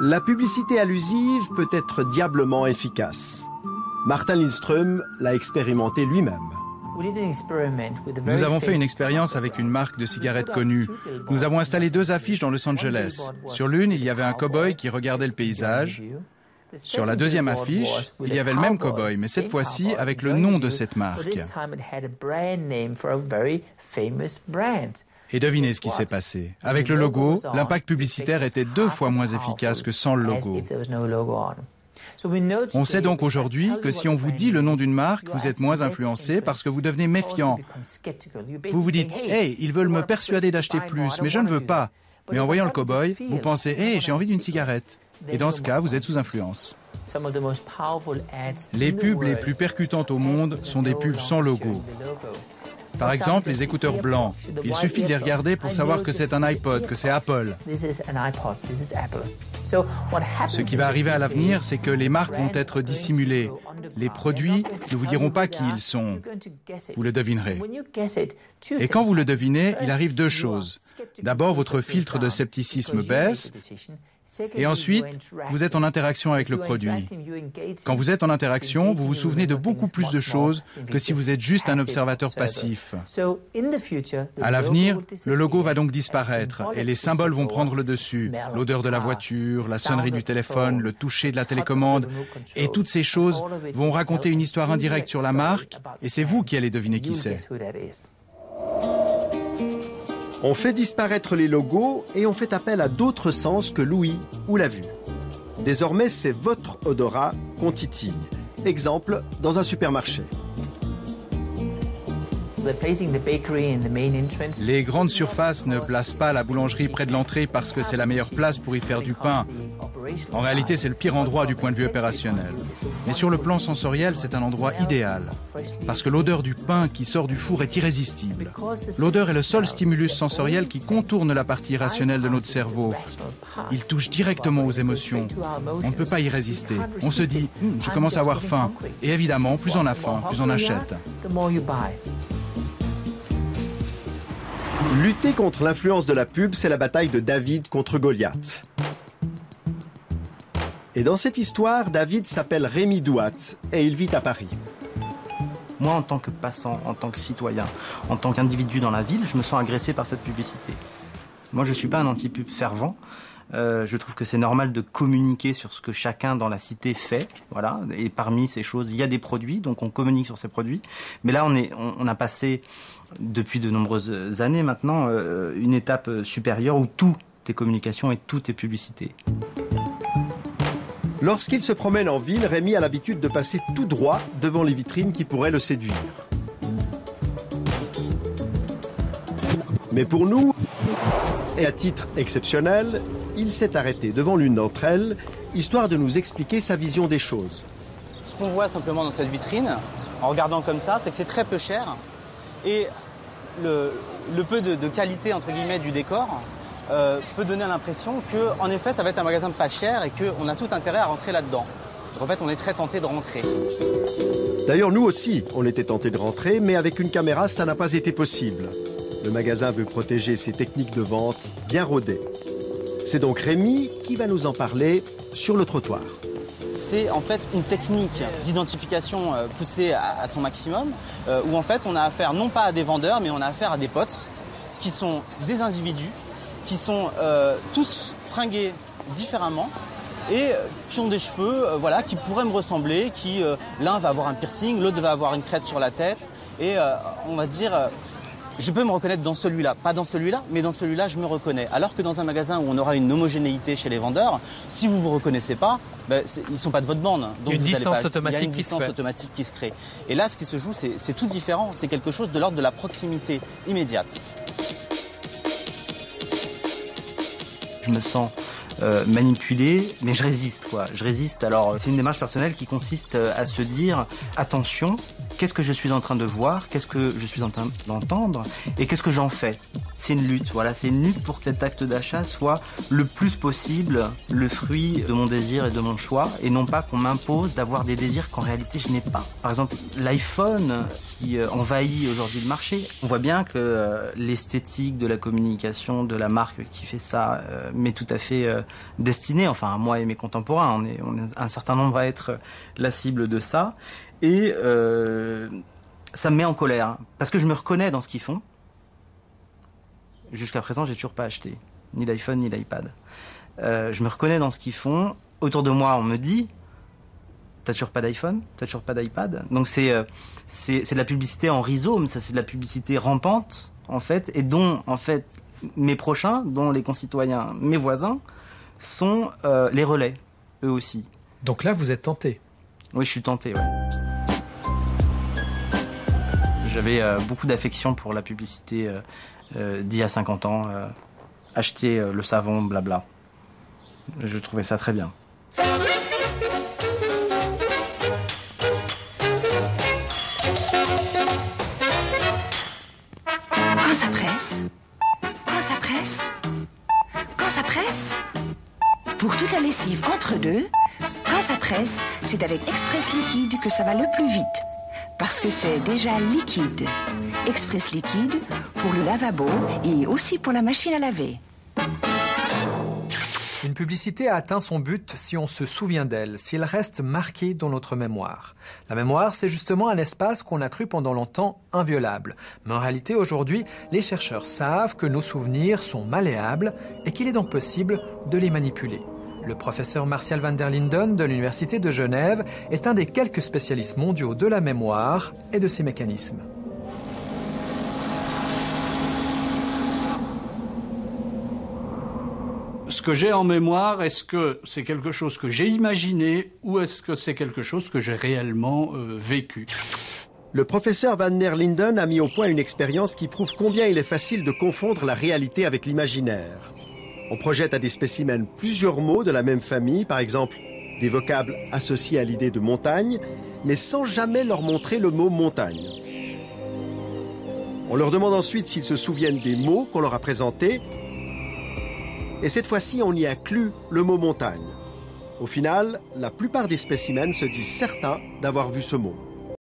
La publicité allusive peut être diablement efficace. Martin Lindström l'a expérimenté lui-même. Nous avons fait une expérience avec une marque de cigarettes connue. Nous avons installé 2 affiches dans Los Angeles. Sur l'une, il y avait un cow-boy qui regardait le paysage. Sur la deuxième affiche, il y avait le même cow-boy, mais cette fois-ci avec le nom de cette marque. Et devinez ce qui s'est passé. Avec le logo, l'impact publicitaire était 2 fois moins efficace que sans le logo. On sait donc aujourd'hui que si on vous dit le nom d'une marque, vous êtes moins influencé parce que vous devenez méfiant. Vous vous dites « Hey, ils veulent me persuader d'acheter plus, mais je ne veux pas ». Mais en voyant le cow-boy, vous pensez « Hey, j'ai envie d'une cigarette ». Et dans ce cas, vous êtes sous influence. Les pubs les plus percutantes au monde sont des pubs sans logo. Par exemple, les écouteurs blancs. Il suffit de les regarder pour savoir que c'est un iPod, que c'est Apple. Ce qui va arriver à l'avenir, c'est que les marques vont être dissimulées. Les produits ne vous diront pas qui ils sont. Vous le devinerez. Et quand vous le devinez, il arrive 2 choses. D'abord, votre filtre de scepticisme baisse. Et ensuite, vous êtes en interaction avec le produit. Quand vous êtes en interaction, vous vous souvenez de beaucoup plus de choses que si vous êtes juste un observateur passif. À l'avenir, le logo va donc disparaître et les symboles vont prendre le dessus. L'odeur de la voiture, la sonnerie du téléphone, le toucher de la télécommande. Et toutes ces choses vont raconter une histoire indirecte sur la marque et c'est vous qui allez deviner qui c'est. On fait disparaître les logos et on fait appel à d'autres sens que l'ouïe ou la vue. Désormais, c'est votre odorat qu'on titille. Exemple, dans un supermarché. Les grandes surfaces ne placent pas la boulangerie près de l'entrée parce que c'est la meilleure place pour y faire du pain. En réalité, c'est le pire endroit du point de vue opérationnel. Mais sur le plan sensoriel, c'est un endroit idéal. Parce que l'odeur du pain qui sort du four est irrésistible. L'odeur est le seul stimulus sensoriel qui contourne la partie rationnelle de notre cerveau. Il touche directement aux émotions. On ne peut pas y résister. On se dit « je commence à avoir faim ». Et évidemment, plus on a faim, plus on achète. Lutter contre l'influence de la pub, c'est la bataille de David contre Goliath. Et dans cette histoire, David s'appelle Rémi Douat et il vit à Paris. Moi, en tant que passant, en tant que citoyen, en tant qu'individu dans la ville, je me sens agressé par cette publicité. Moi, je ne suis pas un anti-pub fervent. Je trouve que c'est normal de communiquer sur ce que chacun dans la cité fait. Voilà. Et parmi ces choses, il y a des produits, donc on communique sur ces produits. Mais là, on a passé, depuis de nombreuses années maintenant, une étape supérieure où tout est communication et tout est publicité. Lorsqu'il se promène en ville, Rémi a l'habitude de passer tout droit devant les vitrines qui pourraient le séduire. Mais pour nous, et à titre exceptionnel, il s'est arrêté devant l'une d'entre elles, histoire de nous expliquer sa vision des choses. Ce qu'on voit simplement dans cette vitrine, en regardant comme ça, c'est que c'est très peu cher. Et le peu de qualité, entre guillemets, du décor peut donner l'impression qu'en effet, ça va être un magasin pas cher et qu'on a tout intérêt à rentrer là-dedans. En fait, on est très tenté de rentrer. D'ailleurs, nous aussi, on était tentés de rentrer, mais avec une caméra, ça n'a pas été possible. Le magasin veut protéger ses techniques de vente bien rodées. C'est donc Rémi qui va nous en parler sur le trottoir. C'est en fait une technique d'identification poussée à son maximum, où en fait on a affaire non pas à des vendeurs, mais on a affaire à des potes qui sont des individus, qui sont tous fringués différemment et qui ont des cheveux voilà, qui pourraient me ressembler, qui l'un va avoir un piercing, l'autre va avoir une crête sur la tête et on va se dire je peux me reconnaître dans celui-là, pas dans celui-là, mais dans celui-là je me reconnais. Alors que dans un magasin où on aura une homogénéité chez les vendeurs, si vous ne vous reconnaissez pas, ben, ils ne sont pas de votre bande. Donc il y a une distance automatique qui se crée. Et là ce qui se joue c'est tout différent, c'est quelque chose de l'ordre de la proximité immédiate. Je me sens manipulé, mais je résiste, quoi. Je résiste. Alors, c'est une démarche personnelle qui consiste à se dire attention, qu'est-ce que je suis en train de voir, qu'est-ce que je suis en train d'entendre et qu'est-ce que j'en fais. c'est une lutte. Voilà, c'est une lutte pour que cet acte d'achat soit le plus possible le fruit de mon désir et de mon choix, et non pas qu'on m'impose d'avoir des désirs qu'en réalité je n'ai pas. Par exemple, l'iPhone qui envahit aujourd'hui le marché. On voit bien que l'esthétique de la communication de la marque qui fait ça m'est tout à fait destinée, enfin à moi et mes contemporains. On est un certain nombre à être la cible de ça. Et ça me met en colère, parce que je me reconnais dans ce qu'ils font. Jusqu'à présent, j'ai toujours pas acheté, ni d'iPhone, ni d'iPad. Je me reconnais dans ce qu'ils font. Autour de moi, on me dit, t'as toujours pas d'iPhone, t'as toujours pas d'iPad. Donc c'est de la publicité en rhizome, ça c'est de la publicité rampante, en fait, et dont, en fait, mes prochains, dont les concitoyens, mes voisins, sont les relais, eux aussi. Donc là, vous êtes tenté? Oui, je suis tenté, ouais. J'avais beaucoup d'affection pour la publicité d'il y a 50 ans. Acheter le savon, blabla. Je trouvais ça très bien. Quand ça presse, quand ça presse, quand ça presse. Pour toute la lessive entre deux, quand ça presse, c'est avec Express Liquide que ça va le plus vite. Parce que c'est déjà liquide. Express Liquide pour le lavabo et aussi pour la machine à laver. Une publicité a atteint son but si on se souvient d'elle, si elle reste marquée dans notre mémoire. La mémoire, c'est justement un espace qu'on a cru pendant longtemps inviolable. Mais en réalité, aujourd'hui, les chercheurs savent que nos souvenirs sont malléables et qu'il est donc possible de les manipuler. Le professeur Martial van der Linden de l'Université de Genève est un des quelques spécialistes mondiaux de la mémoire et de ses mécanismes. Ce que j'ai en mémoire, est-ce que c'est quelque chose que j'ai imaginé ou est-ce que c'est quelque chose que j'ai réellement vécu ? Le professeur van der Linden a mis au point une expérience qui prouve combien il est facile de confondre la réalité avec l'imaginaire. On projette à des spécimens plusieurs mots de la même famille, par exemple des vocables associés à l'idée de montagne, mais sans jamais leur montrer le mot montagne. On leur demande ensuite s'ils se souviennent des mots qu'on leur a présentés, et cette fois-ci on y inclut le mot montagne. Au final, la plupart des spécimens se disent certains d'avoir vu ce mot.